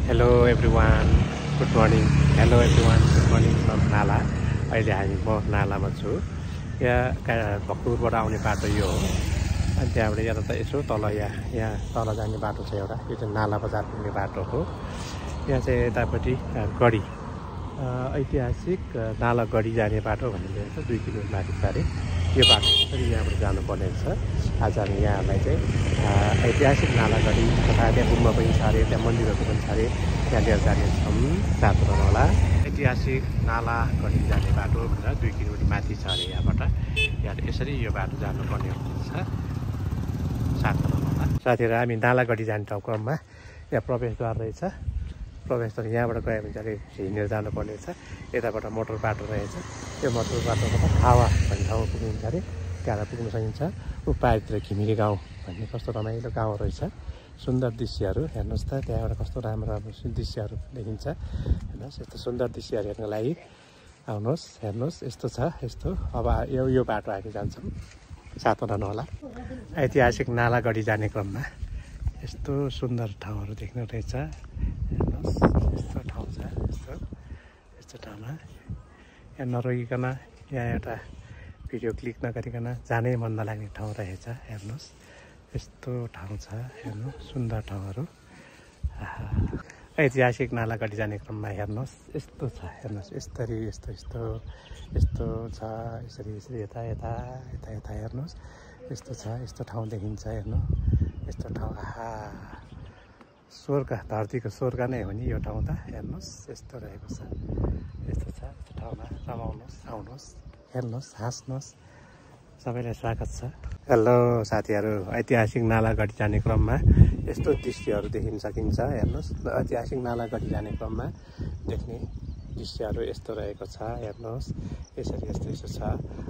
Hello everyone good morning hello everyone good morning from नाला। अहिले म नालामा छु। यहाँ भक्तपुरबाट आउने बाटो यो हो। अनि त्यहाँबाट यहाँ त यसो तल यहाँ तल जाने बाटो छ एउटा। यो चाहिँ नाला बजार पुग्ने बाटो हो। यहाँ चाहिँ यतापट्टि गढी ऐतिहासिक नाला गढी जाने बाटो भन्ने छ 2 किलोमिटर माथि पारे यो बाटो पनि यहाँबाट जानुपर्ने छ। आज हामी यहाँलाई चाहिँ ऐतिहासिक नाला गढी तथा त्यहाँ गुम्बा पनि छ अरे, त्यहाँ मन्दिरहरू पनि छ अरे, त्यहाँ लिएर जानेछौँ। साथ रहनु होला। ऐतिहासिक नाला गढी जाने बाटो भनेर 2 किलोमिटर माथि छ अरे यहाँबाट। यहाँ यसरी यो बाटो जानुपर्ने हुन्छ। साथ रहनु होला। साथीहरू हामी नाला गढी जाने क्रममा यहाँ प्रवेशद्वार रहेछ। प्रवेशद्वार यहाँबाट गयो भने चाहिँ हिँडेर जानुपर्ने छ। यताबाट मोटर बाटो रहेछ। यो मोटर बाटोबाट हावा भन्ने ठाउँ पुगिन्छ अरे, त्यहाँ पुग्न सकिन्छ। पारितिर घिमिरे गाउँ भन्ने कस्तो रमाइलो गाउँ रहेछ। सुन्दर दृश्यहरू हेर्नुहोस् त, त्यहाँबाट कस्तो राम्रो राम्रो दृश्यहरू देखिन्छ। हेर्नुहोस् यस्तो सुन्दर दृश्यहरू हेर्नको लागि आउनुहोस्, हेर्नुहोस् यस्तो छ। यस्तो अब यो बाटो हामी जान्छौँ। साथ रहनु होला। ऐतिहासिक नाला गढी जाने क्रममा यस्तो सुन्दर ठाउँहरू देख्नु रहेछ। हेर्नुहोस् यस्तो ठाउँ छ। यस्तो ठाउँमा यहाँ नरोकिकन यहाँ एउटा भिडियो क्लिक नगरिकन जानै मन नलाग्ने ठाउँ रहेछ। हेर्नुहोस् यस्तो ठाउँ छ। हेर्नु सुन्दर ठाउँहरू। ऐतिहासिक नाला गढी जाने क्रममा हेर्नुहोस् यस्तो छ। हेर्नुहोस् यस्तरी यस्तो छ। यसरी यता हेर्नुहोस् यस्तो छ। यस्तो ठाउँ देखिन्छ। हेर्नु यस्तो ठाउँ। स्वर्ग, धरतीको स्वर्ग नै हो नि यो ठाउँ त। हेर्नुहोस् यस्तो रहेको छ। यस्तो छ। यस्तो ठाउँमा रमाउनुहोस्, आउनुहोस्, हेर्नुहोस्, हाँस्नुहोस्। सबैलाई स्वागत छ। हेलो साथीहरू, ऐतिहासिक नाला गढी जाने क्रममा यस्तो दृश्यहरू देखिन सकिन्छ। हेर्नुहोस् ऐतिहासिक नाला गढी जाने क्रममा देख्ने दृश्यहरू यस्तो रहेको छ। हेर्नुहोस् यसरी यस्तो छ।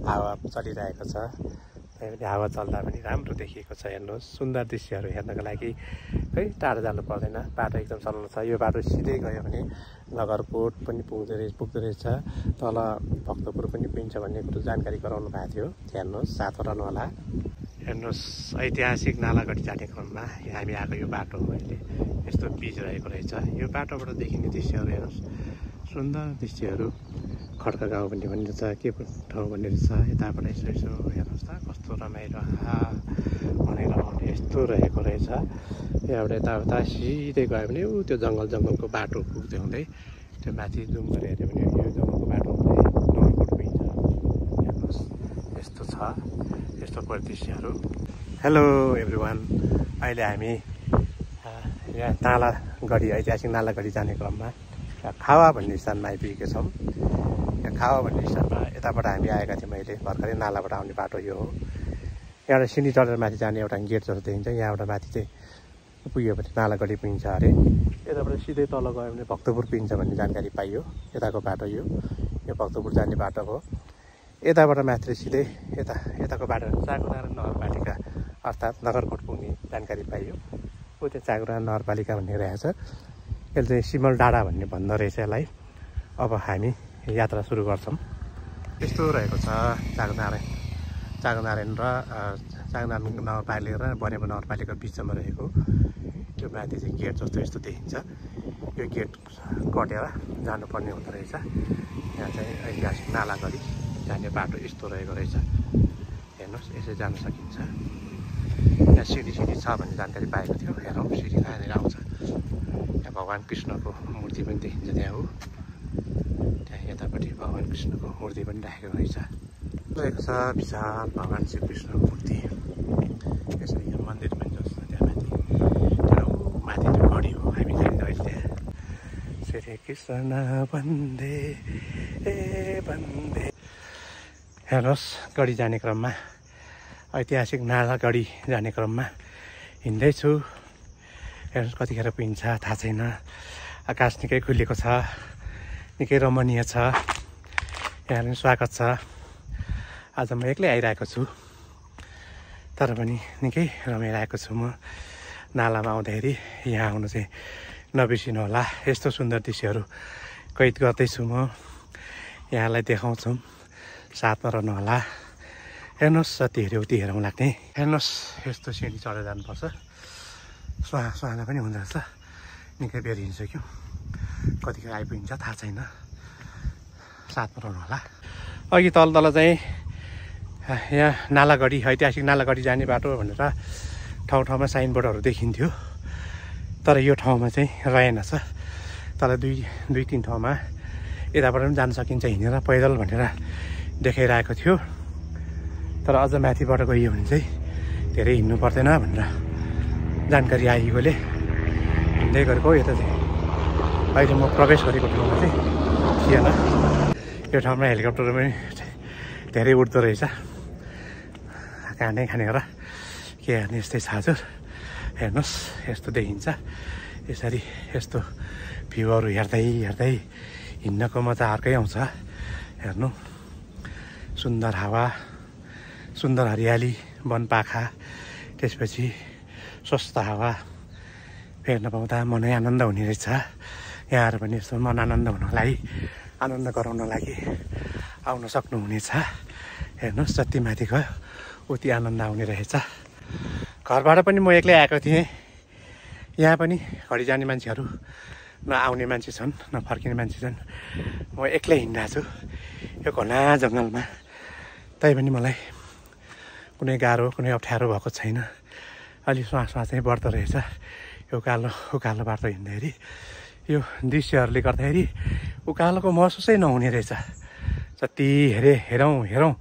हावा चलिरहेको छ। हावा चल्दा पनि राम्रो देखिएको छ। हेर्नुहोस् सुन्दर दृश्यहरू हेर्नको लागि खै टाढो जानु पर्दैन। बाटो एकदम सरल छ। यो बाटो सिधै गयो भने नगरकोट पनि पुग्दो रहेछ। तल भक्तपुर पनि पुगिन्छ भन्ने कुरो जानकारी गराउनु भएको थियो। हेर्नुहोस्, साथ रहनु होला। हेर्नुहोस् ऐतिहासिक नाला गढी जाने क्रममा हामी आएको यो बाटो हो। अहिले यस्तो बिच रहेको रहेछ। यो बाटोबाट देखिने दृश्यहरू हेर्नुहोस्, सुन्दर दृश्यहरू। खड्का गाउँ भन्ने रहेछ, के ठाउँ भन्ने रहेछ। यताबाट यसो हेर्नुहोस् त कस्तो रमाइलो भनेर यस्तो रहेको रहेछ। यहाँबाट यताउता सिधै गयो भने त्यो जङ्गलको बाटो पुग्दै हुँदै त्यो माथि जुम गरेर हेऱ्यो भने यो जङ्गलको बाटो हुँदै नगरकोट पुगिन्छ। हेर्नुहोस् यस्तो छ। यस्तो परिदृश्यहरू। हेलो एभ्रिवान, अहिले हामी यहाँ नाला गढी ऐतिहासिक नाला गढी जाने क्रममा खावा भन्ने स्थानमा आइपुगेका छौँ। यहाँ खावा भन्ने स्थानमा यताबाट हामी आएका थियौँ। अहिले भर्खरै नालाबाट आउने बाटो यो हो। यहाँबाट सिँढी चढेर माथि जाने एउटा गेट जस्तो देखिन्छ। यहाँबाट माथि चाहिँ पुग्यो भने नाला गढी पुगिन्छ अरे। यताबाट सिधै तल गयो भने भक्तपुर पुगिन्छ भन्ने जानकारी पाइयो। यताको बाटो यो भक्तपुर जाने बाटो हो। यताबाट माथि सिधै यताको बाटो चाँगुनारायण नगरपालिका अर्थात् नगरकोट पुग्ने जानकारी पाइयो। त्यो चाँगुनारायण नगरपालिका भन्ने रहेछ। यसले चाहिँ सिमल डाँडा भन्ने भन्दो रहेछ यसलाई। अब हामी यात्रा सुरु गर्छौँ। यस्तो रहेको छ चाँगुनारायण नगरपालिका र बनेपा नगरपालिका बिचमा रहेको त्यो माथि चाहिँ गेट जस्तो यस्तो देखिन्छ। यो गेट कटेर जानुपर्ने हुँदो रहेछ। यहाँ चाहिँ ऐतिहासिक नाला गढी जाने बाटो यस्तो रहेको रहेछ। हेर्नुहोस् यसरी जान सकिन्छ। यहाँ सिँढी छ भन्ने जानकारी पाएको थियो। हेरौँ सिँढी कहाँनिर आउँछ। यहाँ भगवान् कृष्णको मूर्ति पनि देखिन्छ। त्यहाँ हो, त्यहाँ यतापट्टि भगवान् कृष्णको मूर्ति पनि राखेको रहेछ। रहेको छ विशाल भगवान् श्री कृष्णको मूर्ति। यसरी यहाँ मन्दिर पनि जस्तो त्यहाँ माथि त्यो गढी हो हामी जाने अहिले। त्यहाँ श्री कृष्ण वन्दे वन्दे। हेर्नुहोस् गढी जाने क्रममा ऐतिहासिक नाला गढी जाने क्रममा हिँड्दैछु। हेर्नुहोस् कतिखेर पुगिन्छ थाहा छैन। आकाश निकै खुलेको छ, निकै रमणीय छ। यहाँ पनि स्वागत छ। आज म एक्लै आइरहेको छु, तर पनि निकै रमाइरहेको छु म। नालामा आउँदाखेरि यहाँ आउनु चाहिँ नबिर्सिनु होला। यस्तो सुन्दर दृश्यहरू कैद गर्दैछु म, यहाँलाई देखाउँछौँ। साथमा रहनु होला। हेर्नुहोस् जति हेऱ्यो उति हेरौँ लाग्ने। हेर्नुहोस् यस्तो सिँढी चढेर जानुपर्छ। सुहाना पनि हुँदो रहेछ। निकै बेर हिँडिसक्यो कतिखेर आइपुगिन्छ थाहा छैन 7 बनाउनु होला अघि तल चाहिँ यहाँ नालागढी ऐतिहासिक नालागढी जाने बाटो भनेर ठाउँ ठाउँमा साइनबोर्डहरू देखिन्थ्यो तर यो ठाउँमा चाहिँ रहेनछ तर दुई तीन ठाउँमा यताबाट पनि जान सकिन्छ हिँडेर पैदल भनेर देखाइरहेको थियो तर अझ माथिबाट गइयो भने चाहिँ धेरै हिँड्नु पर्दैन भनेर जानकारी आइएकोले हिँड्दै गरेको यता चाहिँ अहिले म प्रवेश गरेको ठाउँमा चाहिँ थिएन यो ठाउँमा हेलिकप्टर पनि धेरै उड्दो रहेछ खाने र के हाने यस्तै छ हजुर हेर्नुहोस् यस्तो देखिन्छ यसरी यस्तो भ्यूहरू हेर्दै हिँड्नको मजा अर्कै आउँछ हेर्नु सुन्दर हावा सुन्दर हरियाली वनपाखा त्यसपछि स्वस्थ हावा फेर्न पाउँदा मनै आनन्द हुने रहेछ यहाँहरू पनि यस्तो मन आनन्द हुनलाई आनन्द गराउन लागि आउन सक्नुहुनेछ हेर्नुहोस् जति माथि गयो उति आनन्द आउने रहेछ घरबाट पनि म एक्लै आएको थिएँ यहाँ पनि घडी जाने मान्छेहरू न आउने मान्छे छन् न फर्किने मान्छे छन् म एक्लै हिँडिरहेको छु यो घना जङ्गलमा तैपनि मलाई कुनै गाह्रो कुनै अप्ठ्यारो भएको छैन अलि श्वास चाहिँ बढ्दो रहेछ यो उकालो बाटो हिँड्दाखेरि यो दृश्यहरूले गर्दाखेरि उकालोको महसुसै नहुने रहेछ जति हेरौँ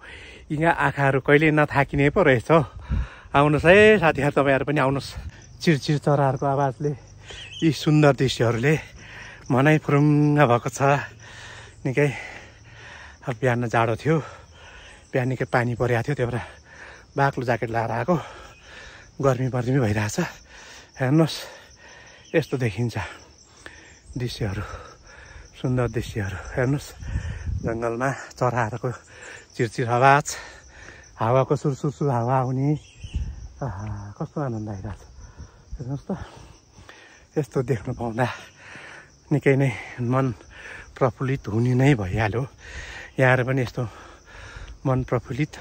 यहाँ आँखाहरू कहिले नथाकिने पो रहेछ हौ आउनुहोस् है साथीहरू तपाईँहरू पनि आउनुहोस् चिरचिर चराहरूको आवाजले यी सुन्दर दृश्यहरूले मनै फुरुङ्ग भएको छ निकै बिहान जाडो थियो बिहान निकै पानी परिरहेको थियो त्यही भएर बाक्लो ज्याकेट लगाएर आएको गर्मी भइरहेछ हेर्नुहोस् यस्तो देखिन्छ दृश्यहरू सुन्दर दृश्यहरू हेर्नुहोस् जङ्गलमा चराहरूको चिरचिर आवाज हावाको सुरसुर हावा आउने कस्तो आनन्द आइरहेछ हेर्नुहोस् त यस्तो देख्नु पाउँदा निकै नै मन प्रफुल्लित हुने नै भइहाल्यो यहाँहरू पनि यस्तो मन प्रफुल्लित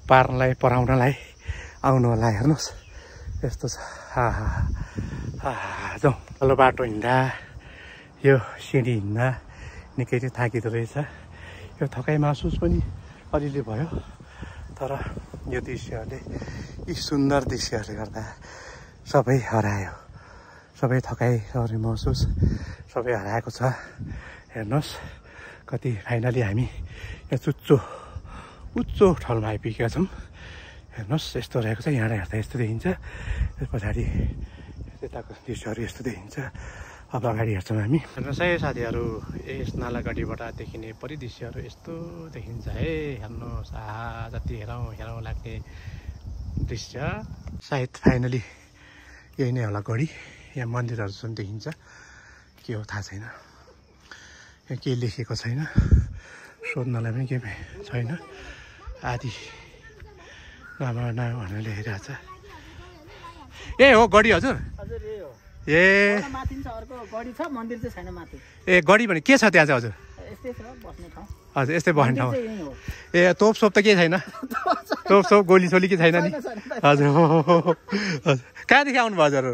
पराउनलाई आउनु होला हेर्नुहोस् यस्तो छ जाउँ तल्लो बाटो हिँड्दा यो सिँढी हिँड्दा निकै चाहिँ थाकिँदो रहेछ यो थकाइ महसुस पनि अलिअलि भयो तर यो दृश्यहरूले यी सुन्दर दृश्यहरूले गर्दा सबै हरायो सबै थकाइ महसुस सबै हराएको छ हेर्नुहोस् कति फाइनली हामी यहाँ उच्चो ठाउँमा आइपुगेका छौँ हेर्नुहोस् यस्तो रहेको छ यहाँबाट हेर्दा यस्तो देखिन्छ त्यस पछाडि यताको दृश्यहरू यस्तो देखिन्छ अब अगाडि हेर्छौँ हामी हेर्नुहोस् है साथीहरू यस नालागढीबाट देखिने परिदृश्यहरू यस्तो देखिन्छ है हेर्नुहोस् जति हेरौँ लाग्ने दृश्य सायद फाइनली यही नै होला गढी यहाँ मन्दिरहरू जुन देखिन्छ के हो थाहा छैन यहाँ केही लेखेको छैन सोध्नलाई पनि केही छैन आदि नभए भनेर लेखिरहेछ ए हो गढी हजुर ए गढी भने के छ त्यहाँ चाहिँ हजुर हजुर यस्तै बस्ने ठाउँ ए तोप त केही छैन तोप गोली सोली के छैन नि हजुर हजुर कहाँदेखि आउनुभयो हजुर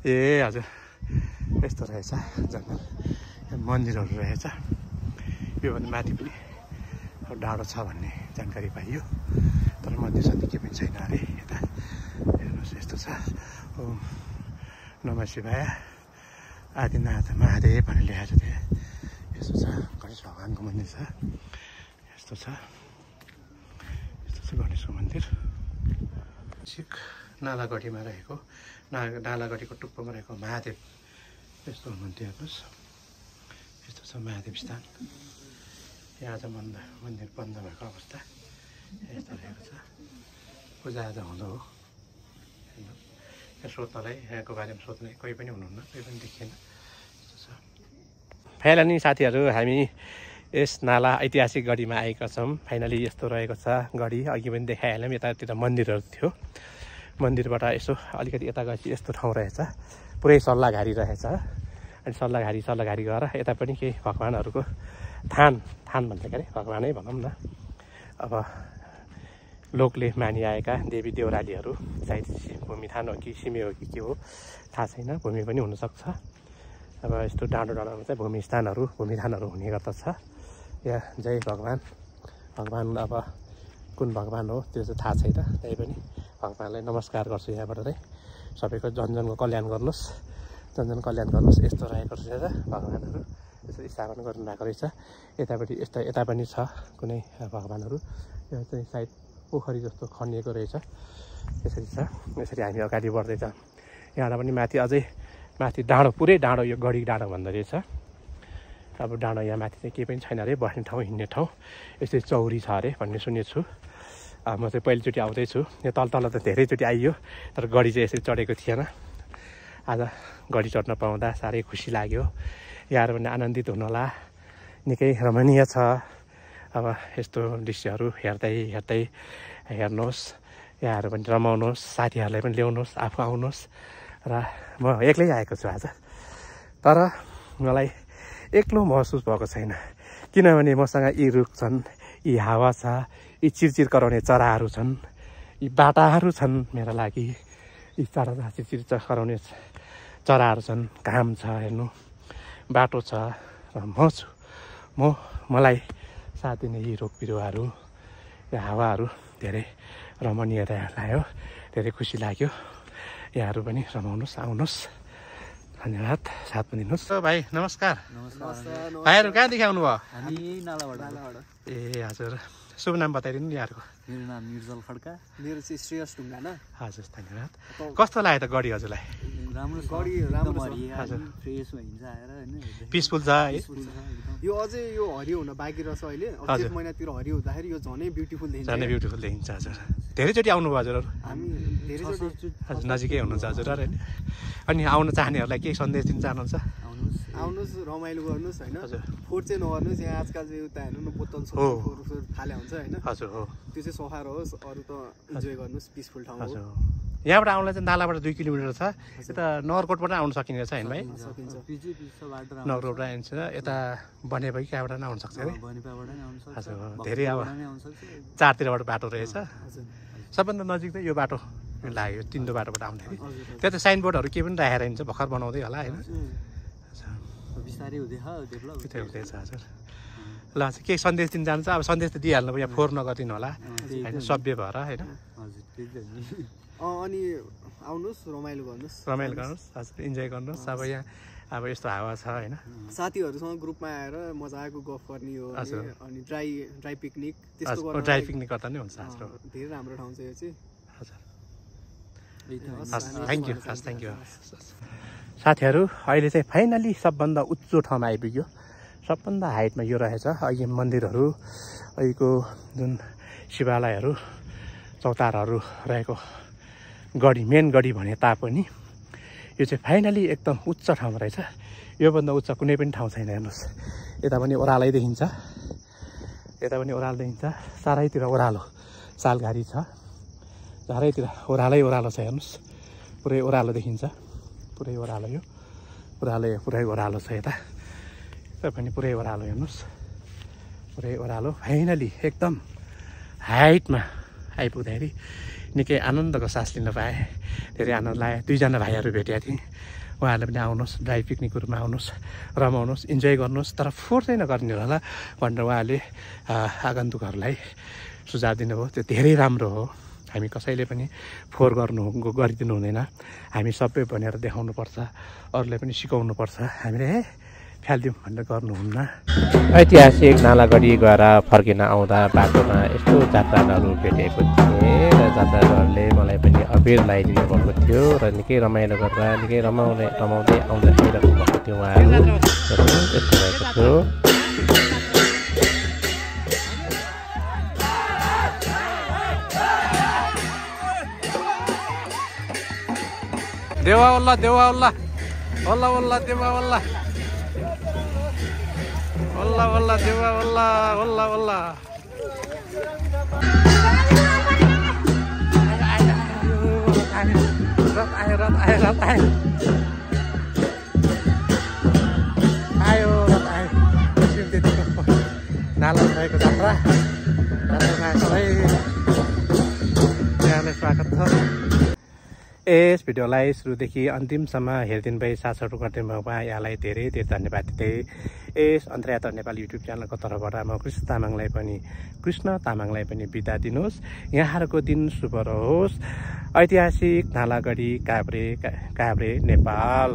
ए हजुर यस्तो रहेछ जङ्गल मन्दिरहरू रहेछ योभन्दा माथि पनि डाँडो छ भन्ने जानकारी पाइयो तर मन्दिर सन्दिर के पनि छैन अरे यता हेर्नुहोस् यस्तो छ ओम नमः शिवाय आदिनाथ महादेव भनेर लेखेको छ त्यहाँ यस्तो छ गणेश भगवान्को मन्दिर छ यस्तो छ गणेशको मन्दिर ठिक नालागढीमा रहेको नालागढीको टुप्पोमा रहेको महादेव यस्तो हुनुहुन्थ्यो हेर्नुहोस् यस्तो छ महादेव स्थान यहाँ चाहिँ मन्दिर बन्द भएको अवस्था यस्तो रहेको छ पूजाआजा हुँदो हो यहाँ सोध्नलाई यहाँको बारेमा सोध्ने कोही पनि हुनुहुन्न कोही पनि देखिएन यस्तो छ फाइनली साथीहरू हामी यस नाला ऐतिहासिक गढीमा आएका छौँ फाइनली यस्तो रहेको छ गढी अघि पनि देखाइहाल्यौँ यतातिर मन्दिरहरू थियो मन्दिरबाट यसो अलिकति यता गएपछि यस्तो ठाउँ रहेछ पुरै सल्लाघारी रहेछ अनि सल्लाघारी गएर यता पनि केही भगवान्हरूको थान भन्छ के अरे भगवानै भनौँ न अब लोकले मानिआएका देवी देउरालीहरू सायद भूमिथान हो कि सिमे हो कि के हो थाहा छैन, भूमि पनि हुनसक्छ। अब यस्तो डाँडो डाँडोमा चाहिँ भूमिस्थानहरू भूमिथानहरू हुने गर्दछ। या जय भगवान्, भगवान् अब कुन भगवान् हो त्यो चाहिँ थाहा छैन, त्यही पनि भगवान्लाई नमस्कार गर्छु यहाँबाट चाहिँ। सबैको जनजनको कल्याण गर्नुहोस्, जनजन कल्याण गर्नुहोस्। यस्तो रहेको रहेछ भगवान्हरू, यसो स्थापना गर्नुभएको रहेछ। यतापट्टि यता पनि छ कुनै भगवान्हरू, यो चाहिँ सायद पोखरी जस्तो खनिएको रहेछ। यसरी छ, यसरी हामी अगाडि बढ्दैछौँ। यहाँबाट पनि माथि अझै माथि डाँडो, पुरै डाँडो, यो गढी डाँडो भन्दो रहेछ। अब डाँडो यहाँ माथि चाहिँ केही पनि छैन अरे, बस्ने ठाउँ हिँड्ने ठाउँ यस्तै चौरी छ अरे भन्ने सुनेको छु। म चाहिँ पहिलोचोटि आउँदैछु। यो तल त धेरैचोटि आइयो, तर गढी चाहिँ यसरी चढेको थिएन। आज गढी चढ्न पाउँदा साह्रै खुसी लाग्यो। यहाँहरू पनि आनन्दित हुनुहोला, निकै रमणीय छ। अब यस्तो दृश्यहरू हेर्दै हेर्दै हेर्नुहोस्, यहाँहरू पनि रमाउनुहोस्, साथीहरूलाई पनि ल्याउनुहोस्, आफू आउनुहोस्। र म एक्लै आएको छु आज, तर मलाई एक्लो महसुस भएको छैन, किनभने मसँग यी रुख छन्, यी हावा छ, यी चिरचिर कराउने चराहरू छन्, यी बाटाहरू छन् मेरा लागि। यी चिरचिर कराउने चराहरू छन्, घाम छ हेर्नु, बाटो छ र म छु। मलाई साथ दिने यी रुख बिरुवाहरू, यो हावाहरू धेरै रमणीय लाग्यो, धेरै खुसी लाग्यो। यहाँहरू पनि रमाउनुहोस्, आउनुहोस्। धन्यवाद, साथ पनि दिनुहोस्। भाइ नमस्कार। भाइहरू कहाँदेखि आउनुभयो? हामी नालाबाट। ए हजुर, शुभ नाम बताइदिनु नि यहाँहरूको। मेरो नाम निर्जल खड्का। मेरो चाहिँ श्रेयस ढुङ्गाना। हजुर धन्यवाद। कस्तो लाग्यो त गढी हजुरलाई? राम्रो गढी, राम्रो हजुर, फ्रेस भइन्छ आएर हैन, पिसफुल छ है। यो अझै यो हरियो हुन बाँकी रहेछ अहिले, अझै महिनातिर हरियो हुँदाखेरि यो झनै ब्युटिफुल देखिन्छ। झनै ब्युटिफुल देखिन्छ हजुर। धेरैचोटि आउनुभयो हजुरहरू? हामी धेरैचोटि हजुर, नजिकै हुनुहुन्छ हजुर होइन? अनि आउन चाहनेहरूलाई केही सन्देश दिन चाहनुहुन्छ? आउनुहोस्, रमाइलो गर्नुहोस् होइन। हजुर, फोहोर चाहिँ नगर्नुहोस्। यहाँ आजकल चाहिँ उता हेर्नु न, बोतल फोहोर फाले हुन्छ होइन। हजुर हो, त्यो चाहिँ सफा रहोस्। अरू त इन्जोय गर्नुहोस्, पिसफुल ठाउँ हो। यहाँबाट आउनलाई चाहिँ नालाबाट 2 किलोमिटर छ। यता नगरकोटबाट आउन सकिने रहेछ होइन भाइ? नगरकोटबाट आइन्छ, यता बनेपा कि कहाँबाट आउन सक्छ अरे? हजुर, धेरै अब चारतिरबाट बाटो रहेछ। सबभन्दा नजिक चाहिँ यो बाटो लाग्यो, तिन्दो बाटोबाट आउँदाखेरि। त्यहाँ त साइनबोर्डहरू केही पनि राखेर हिँड्छ, भर्खर बनाउँदै होला होइन? हुँदैछ हजुर। ल केही सन्देश दिन जान्छ, अब सन्देश त दिइहाल्नु भयो, यहाँ फोहोर नगरिदिनु होला होइन, सभ्य भएर होइन। अनि आउनुहोस्, रमाइलो गर्नुहोस्, हजुर, इन्जोय गर्नुहोस्। अब यहाँ अब यस्तो हावा छ होइन, साथीहरूसँग ग्रुपमा आएर मजाको गफ गर्ने हो। अनि ड्राई पिकनिक त्यस्तो गर्दा ड्राई पिकनिक गर्दा नै हुन्छ हजुर। धेरै राम्रो ठाउँ छ यो चाहिँ। हजुर, थ्याङ्क यू। साथीहरू अहिले चाहिँ फाइनली सबभन्दा उच्चो ठाउँमा आइपुग्यो, सबभन्दा हाइटमा यो रहेछ। अहिले मन्दिरहरू, अहिलेको जुन शिवालयहरू, चौताराहरू रहेको गढी, मेन गढी भने तापनि यो चाहिँ फाइनली एकदम उच्च ठाउँमा रहेछ। योभन्दा उच्च कुनै पनि ठाउँ छैन। हेर्नुहोस्, यता पनि ओह्रालै देखिन्छ, यता पनि ओह्रालो देखिन्छ, चारैतिर ओह्रालो सालघारी छ, चारैतिर ओह्रालो छ। हेर्नुहोस्, पुरै ओह्रालो देखिन्छ, पुरै ओह्रालो, यो पुरै ओह्रालो छ। यता पनि पुरै ओह्रालो, हेर्नुहोस्, पुरै ओह्रालो। फाइनली एकदम हाइटमा आइपुग्दाखेरि निकै आनन्दको सास लिन पाएँ, धेरै आनन्द लाग्यो। 2जना भाइहरू भेटेका थिएँ, उहाँहरूले पनि आउनुहोस्, ड्राई पिकनिकहरूमा आउनुहोस्, रमाउनुहोस्, इन्जोय गर्नुहोस्, तर फोहोर चाहिँ नगर्ने होला भनेर उहाँले आगन्तुकहरूलाई सुझाव दिनुभयो। त्यो धेरै राम्रो हो। हामी कसैले पनि फोहोर गरिदिनु हुँदैन। हामी सबै भनेर देखाउनुपर्छ, अरूलाई पनि सिकाउनुपर्छ। हामीले फ्यालिदिउँ भनेर गर्नुहुन्न। ऐतिहासिक नालागढी गएर फर्किन आउँदा बाटोमा यस्तो जात्राहरू भेटेको थिएँ र जात्राहरूले मलाई पनि अबेर लगाइदिनु भएको थियो र निकै रमाइलो गरेर निकै रमाउँदै आउँदै आइरहेको भएको थियो उहाँहरू। यस्तो भएको थियो। देवा वल्ला देवा वल्ला वल्ला वल्ला देवा वल्ला वल्ला वल्ला देवा वल्ला वल्ला वल्ला रथ आयो नाला रहेको जात्रामा सबै स्वागत छ। यस भिडियोलाई सुरुदेखि अन्तिमसम्म हेरिदिनु भई साथ सपोर्ट गरिदिनु भएकोमा यहाँलाई धेरै धेरै धन्यवाद दिँदै यस अन्तर्यात्रा नेपाली युट्युब च्यानलको तर्फबाट म कृष्ण तामाङलाई पनि बिदा दिनुहोस्। यहाँहरूको दिन शुभ रहोस्। ऐतिहासिक नालागढी काभ्रे नेपाल।